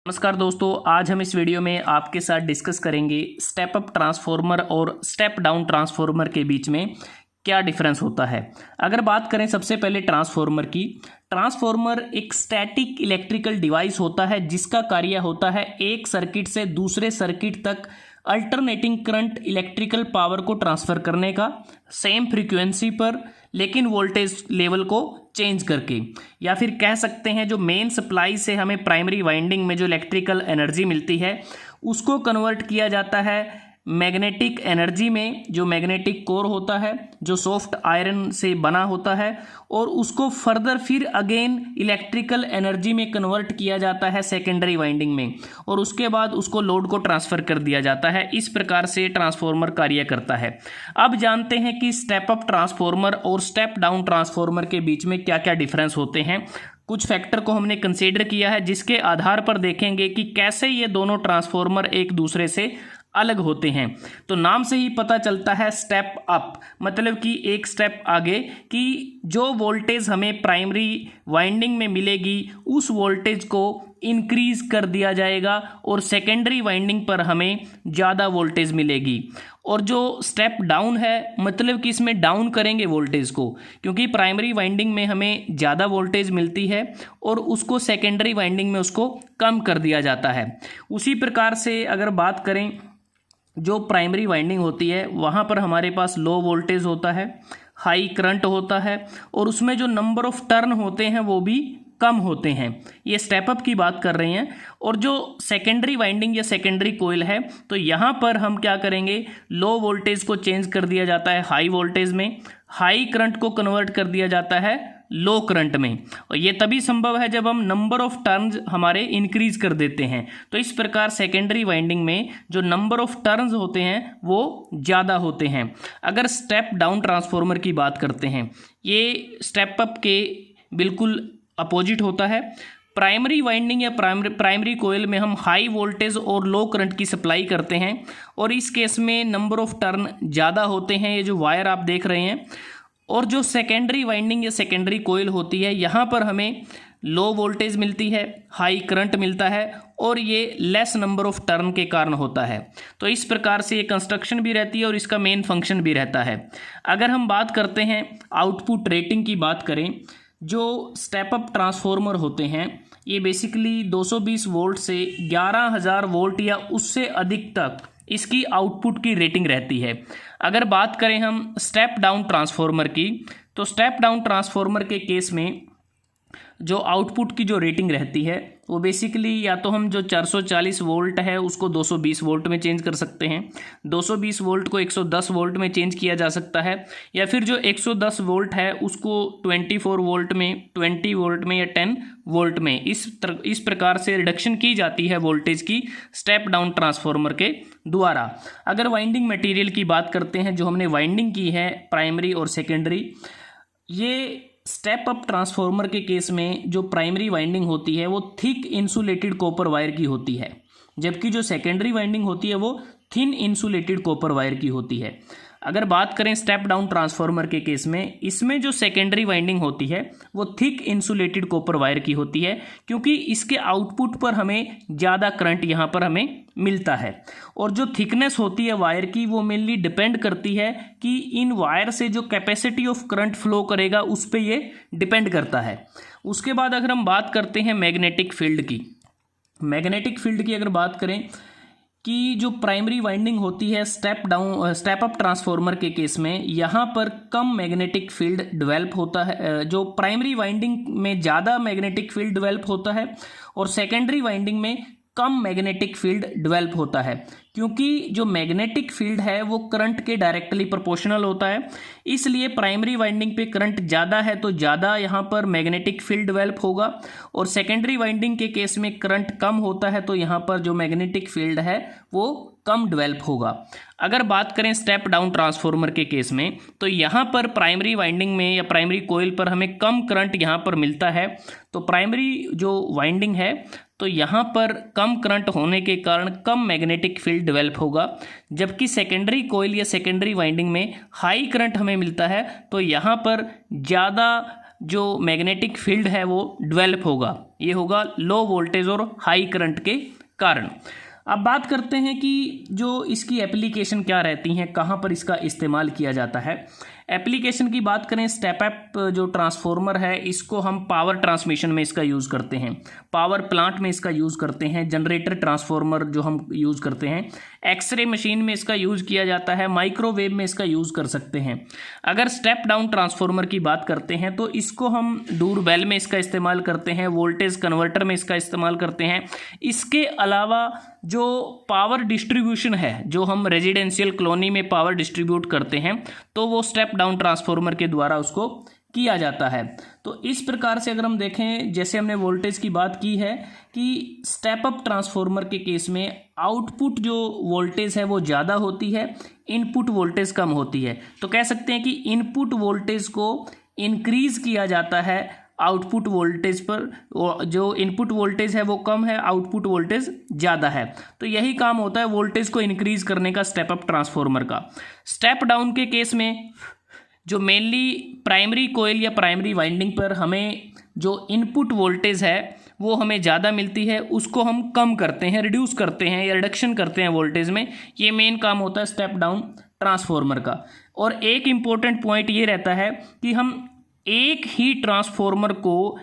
नमस्कार दोस्तों, आज हम इस वीडियो में आपके साथ डिस्कस करेंगे स्टेप अप ट्रांसफॉर्मर और स्टेप डाउन ट्रांसफॉर्मर के बीच में क्या डिफरेंस होता है। अगर बात करें सबसे पहले ट्रांसफॉर्मर की, ट्रांसफॉर्मर एक स्टैटिक इलेक्ट्रिकल डिवाइस होता है जिसका कार्य होता है एक सर्किट से दूसरे सर्किट तक अल्टरनेटिंग करंट इलेक्ट्रिकल पावर को ट्रांसफ़र करने का, सेम फ्रीक्वेंसी पर लेकिन वोल्टेज लेवल को चेंज करके, या फिर कह सकते हैं जो मेन सप्लाई से हमें प्राइमरी वाइंडिंग में जो इलेक्ट्रिकल एनर्जी मिलती है उसको कन्वर्ट किया जाता है मैग्नेटिक एनर्जी में, जो मैग्नेटिक कोर होता है जो सॉफ्ट आयरन से बना होता है, और उसको फर्दर फिर अगेन इलेक्ट्रिकल एनर्जी में कन्वर्ट किया जाता है सेकेंडरी वाइंडिंग में, और उसके बाद उसको लोड को ट्रांसफ़र कर दिया जाता है। इस प्रकार से ट्रांसफॉर्मर कार्य करता है। अब जानते हैं कि स्टेप अप ट्रांसफॉर्मर और स्टेप डाउन ट्रांसफॉर्मर के बीच में क्या क्या डिफरेंस होते हैं। कुछ फैक्टर को हमने कंसीडर किया है जिसके आधार पर देखेंगे कि कैसे ये दोनों ट्रांसफॉर्मर एक दूसरे से अलग होते हैं। तो नाम से ही पता चलता है स्टेप अप, मतलब कि एक स्टेप आगे, कि जो वोल्टेज हमें प्राइमरी वाइंडिंग में मिलेगी उस वोल्टेज को इंक्रीज कर दिया जाएगा और सेकेंडरी वाइंडिंग पर हमें ज़्यादा वोल्टेज मिलेगी। और जो स्टेप डाउन है, मतलब कि इसमें डाउन करेंगे वोल्टेज को, क्योंकि प्राइमरी वाइंडिंग में हमें ज़्यादा वोल्टेज मिलती है और उसको सेकेंडरी वाइंडिंग में उसको कम कर दिया जाता है। उसी प्रकार से अगर बात करें, जो प्राइमरी वाइंडिंग होती है वहाँ पर हमारे पास लो वोल्टेज होता है, हाई करंट होता है, और उसमें जो नंबर ऑफ टर्न होते हैं वो भी कम होते हैं। ये स्टेप अप की बात कर रहे हैं। और जो सेकेंडरी वाइंडिंग या सेकेंडरी कोयल है, तो यहाँ पर हम क्या करेंगे, लो वोल्टेज को चेंज कर दिया जाता है हाई वोल्टेज में, हाई करंट को कन्वर्ट कर दिया जाता है लो करंट में, और ये तभी संभव है जब हम नंबर ऑफ टर्न्स हमारे इंक्रीज कर देते हैं। तो इस प्रकार सेकेंडरी वाइंडिंग में जो नंबर ऑफ टर्न्स होते हैं वो ज़्यादा होते हैं। अगर स्टेप डाउन ट्रांसफॉर्मर की बात करते हैं, ये स्टेप अप के बिल्कुल अपोजिट होता है। प्राइमरी वाइंडिंग या प्राइमरी कोयल में हम हाई वोल्टेज और लो करंट की सप्लाई करते हैं, और इस केस में नंबर ऑफ टर्न ज़्यादा होते हैं, ये जो वायर आप देख रहे हैं। और जो सेकेंडरी वाइंडिंग या सेकेंडरी कोयल होती है, यहाँ पर हमें लो वोल्टेज मिलती है, हाई करंट मिलता है, और ये लेस नंबर ऑफ टर्न के कारण होता है। तो इस प्रकार से ये कंस्ट्रक्शन भी रहती है और इसका मेन फंक्शन भी रहता है। अगर हम बात करते हैं आउटपुट रेटिंग की बात करें, जो स्टेप अप ट्रांसफॉर्मर होते हैं ये बेसिकली 220 वोल्ट से 11,000 वोल्ट या उससे अधिक तक इसकी आउटपुट की रेटिंग रहती है। अगर बात करें हम स्टेप डाउन ट्रांसफॉर्मर की, तो स्टेप डाउन ट्रांसफॉर्मर के केस में जो आउटपुट की जो रेटिंग रहती है वो बेसिकली या तो हम जो 440 वोल्ट है उसको 220 वोल्ट में चेंज कर सकते हैं, 220 वोल्ट को 110 वोल्ट में चेंज किया जा सकता है, या फिर जो 110 वोल्ट है उसको 24 वोल्ट में, 20 वोल्ट में या 10 वोल्ट में, इस प्रकार से रिडक्शन की जाती है वोल्टेज की स्टेप डाउन ट्रांसफॉर्मर के द्वारा। अगर वाइंडिंग मटेरियल की बात करते हैं, जो हमने वाइंडिंग की है प्राइमरी और सेकेंडरी, ये स्टेप अप ट्रांसफॉर्मर के केस में जो प्राइमरी वाइंडिंग होती है वो थिक इंसुलेटेड कॉपर वायर की होती है, जबकि जो सेकेंडरी वाइंडिंग होती है वो थिन इंसुलेटेड कॉपर वायर की होती है। अगर बात करें स्टेप डाउन ट्रांसफॉर्मर के केस में, इसमें जो सेकेंडरी वाइंडिंग होती है वो थिक इंसुलेटेड कॉपर वायर की होती है, क्योंकि इसके आउटपुट पर हमें ज़्यादा करंट यहाँ पर हमें मिलता है। और जो थिकनेस होती है वायर की वो मेनली डिपेंड करती है कि इन वायर से जो कैपेसिटी ऑफ करंट फ्लो करेगा उस पर ये डिपेंड करता है। उसके बाद अगर हम बात करते हैं मैग्नेटिक फील्ड की, मैग्नेटिक फील्ड की अगर बात करें कि जो प्राइमरी वाइंडिंग होती है स्टेप अप ट्रांसफॉर्मर के केस में, यहाँ पर कम मैग्नेटिक फील्ड डेवलप होता है। जो प्राइमरी वाइंडिंग में ज़्यादा मैग्नेटिक फील्ड डेवलप होता है और सेकेंडरी वाइंडिंग में कम मैग्नेटिक फील्ड डेवलप होता है, क्योंकि जो मैग्नेटिक फील्ड है वो करंट के डायरेक्टली प्रोपोर्शनल होता है। इसलिए प्राइमरी वाइंडिंग पे करंट ज़्यादा है तो ज़्यादा यहाँ पर मैग्नेटिक फील्ड डेवलप होगा, और सेकेंडरी वाइंडिंग के केस में करंट कम होता है तो यहाँ पर जो मैग्नेटिक फील्ड है वो कम डेवलप होगा। अगर बात करें स्टेप डाउन ट्रांसफॉर्मर के केस में, तो यहाँ पर प्राइमरी वाइंडिंग में या प्राइमरी कोयल पर हमें कम करंट यहाँ पर मिलता है, तो प्राइमरी जो वाइंडिंग है तो यहाँ पर कम करंट होने के कारण कम मैग्नेटिक फील्ड डेवलप होगा, जबकि सेकेंडरी कोयल या सेकेंडरी वाइंडिंग में हाई करंट हमें मिलता है तो यहाँ पर ज़्यादा जो मैग्नेटिक फील्ड है वो डेवलप होगा, ये होगा लो वोल्टेज और हाई करंट के कारण। अब बात करते हैं कि जो इसकी एप्लीकेशन क्या रहती हैं, कहाँ पर इसका इस्तेमाल किया जाता है। एप्लीकेशन की बात करें, स्टेप अप जो ट्रांसफॉर्मर है इसको हम पावर ट्रांसमिशन में इसका यूज़ करते हैं, पावर प्लांट में इसका यूज़ करते हैं, जनरेटर ट्रांसफॉर्मर जो हम यूज़ करते हैं, एक्सरे मशीन में इसका यूज़ किया जाता है, माइक्रोवेव में इसका यूज़ कर सकते हैं। अगर स्टेप डाउन ट्रांसफॉर्मर की बात करते हैं तो इसको हम डोरबेल में इसका इस्तेमाल करते हैं, वोल्टेज कन्वर्टर में इसका इस्तेमाल करते हैं। इसके अलावा जो पावर डिस्ट्रीब्यूशन है, जो हम रेजिडेंशियल कॉलोनी में पावर डिस्ट्रीब्यूट करते हैं, तो वो स्टेप डाउन ट्रांसफॉर्मर के द्वारा उसको किया जाता है। तो इस प्रकार से अगर हम देखें, जैसे हमने वोल्टेज की बात की है कि स्टेप अप ट्रांसफॉर्मर के केस में आउटपुट जो वोल्टेज है वो ज़्यादा होती है, इनपुट वोल्टेज कम होती है। तो कह सकते हैं कि इनपुट वोल्टेज को इंक्रीज किया जाता है आउटपुट वोल्टेज पर, जो इनपुट वोल्टेज है वो कम है, आउटपुट वोल्टेज ज़्यादा है। तो यही काम होता है वोल्टेज को इंक्रीज करने का स्टेप अप ट्रांसफॉर्मर का। स्टेप डाउन के केस में जो मेनली प्राइमरी कोयल या प्राइमरी वाइंडिंग पर हमें जो इनपुट वोल्टेज है वो हमें ज़्यादा मिलती है, उसको हम कम करते हैं, रिड्यूस करते हैं या रिडक्शन करते हैं वोल्टेज में। ये मेन काम होता है स्टेप डाउन ट्रांसफॉर्मर का। और एक इम्पोर्टेंट पॉइंट ये रहता है कि हम एक ही ट्रांसफॉर्मर को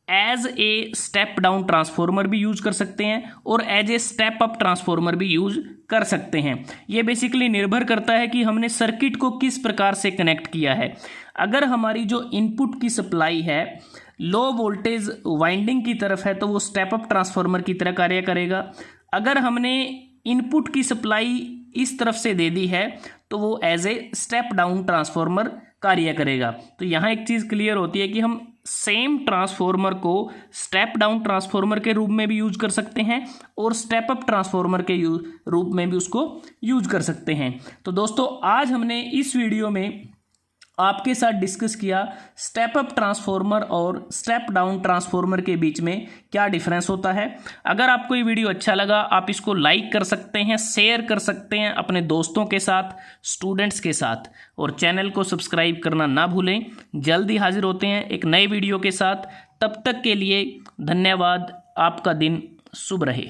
as a step down transformer भी यूज कर सकते हैं और as a step up transformer भी यूज कर सकते हैं। ये बेसिकली निर्भर करता है कि हमने सर्किट को किस प्रकार से कनेक्ट किया है। अगर हमारी जो इनपुट की सप्लाई है लो वोल्टेज वाइंडिंग की तरफ है तो वो स्टेप अप ट्रांसफॉर्मर की तरह कार्य करेगा। अगर हमने इनपुट की सप्लाई इस तरफ से दे दी है तो वो as a step down transformer कार्य करेगा। तो यहाँ एक चीज़ क्लियर होती है कि हम सेम ट्रांसफॉर्मर को स्टेप डाउन ट्रांसफॉर्मर के रूप में भी यूज कर सकते हैं और स्टेप अप ट्रांसफॉर्मर के रूप में भी उसको यूज कर सकते हैं। तो दोस्तों आज हमने इस वीडियो में आपके साथ डिस्कस किया स्टेप अप ट्रांसफॉर्मर और स्टेप डाउन ट्रांसफॉर्मर के बीच में क्या डिफरेंस होता है। अगर आपको ये वीडियो अच्छा लगा आप इसको लाइक कर सकते हैं, शेयर कर सकते हैं अपने दोस्तों के साथ, स्टूडेंट्स के साथ, और चैनल को सब्सक्राइब करना ना भूलें। जल्दी हाजिर होते हैं एक नए वीडियो के साथ, तब तक के लिए धन्यवाद। आपका दिन शुभ रहे।